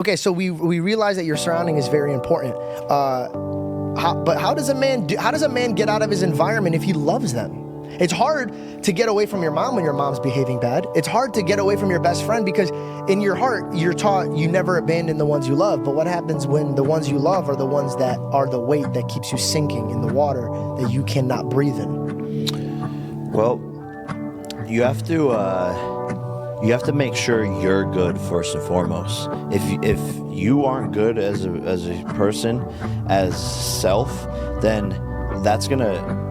Okay, so we realize that your surrounding is very important. But how does a man get out of his environment if he loves them? It's hard to get away from your mom when your mom's behaving bad. It's hard to get away from your best friend because in your heart, you're taught you never abandon the ones you love. But what happens when the ones you love are the ones that are the weight that keeps you sinking in the water that you cannot breathe in? Well, you have to make sure you're good first and foremost. If you aren't good as a person, as self, then that's gonna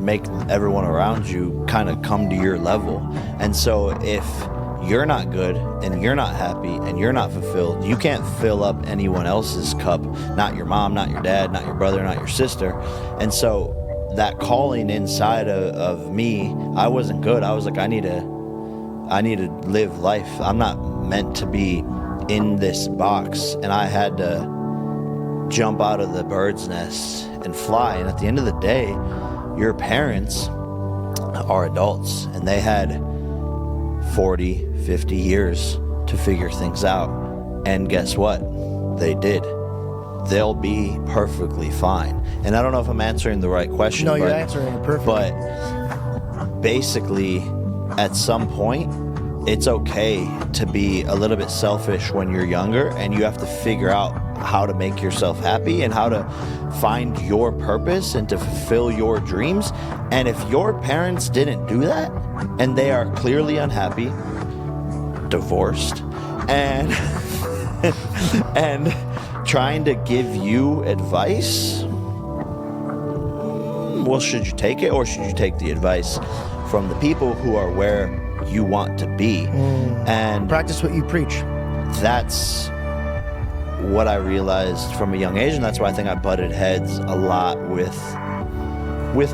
make everyone around you kind of come to your level. And so if you're not good and you're not happy and you're not fulfilled, you can't fill up anyone else's cup, not your mom, not your dad, not your brother, not your sister. And so that calling inside of me, I wasn't good. I was like, I need to live life. I'm not meant to be in this box. And I had to jump out of the bird's nest and fly. And at the end of the day, your parents are adults and they had 40, 50 years to figure things out. And guess what? They did. They'll be perfectly fine. And I don't know if I'm answering the right question. No, you're answering it perfectly. But basically, at some point, it's okay to be a little bit selfish when you're younger, and you have to figure out how to make yourself happy and how to find your purpose and to fulfill your dreams. And if your parents didn't do that, and they are clearly unhappy, divorced, and and trying to give you advice, well, should you take it or should you take the advice from the people who are where you want to be? And practice what you preach. That's what I realized from a young age, and that's why I think I butted heads a lot with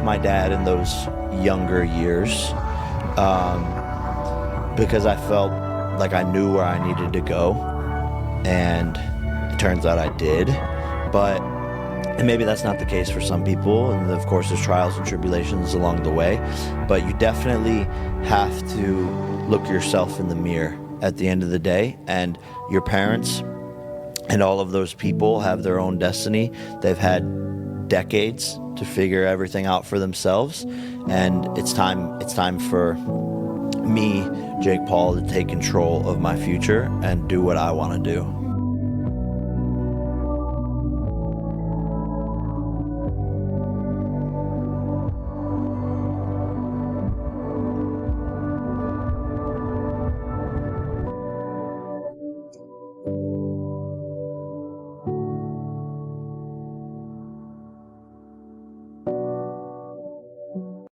my dad in those younger years, because I felt like I knew where I needed to go, and it turns out I did. And maybe that's not the case for some people, and of course there's trials and tribulations along the way, but you definitely have to look yourself in the mirror at the end of the day. And your parents and all of those people have their own destiny. They've had decades to figure everything out for themselves, and it's time for me, Jake Paul, to take control of my future and do what I want to do.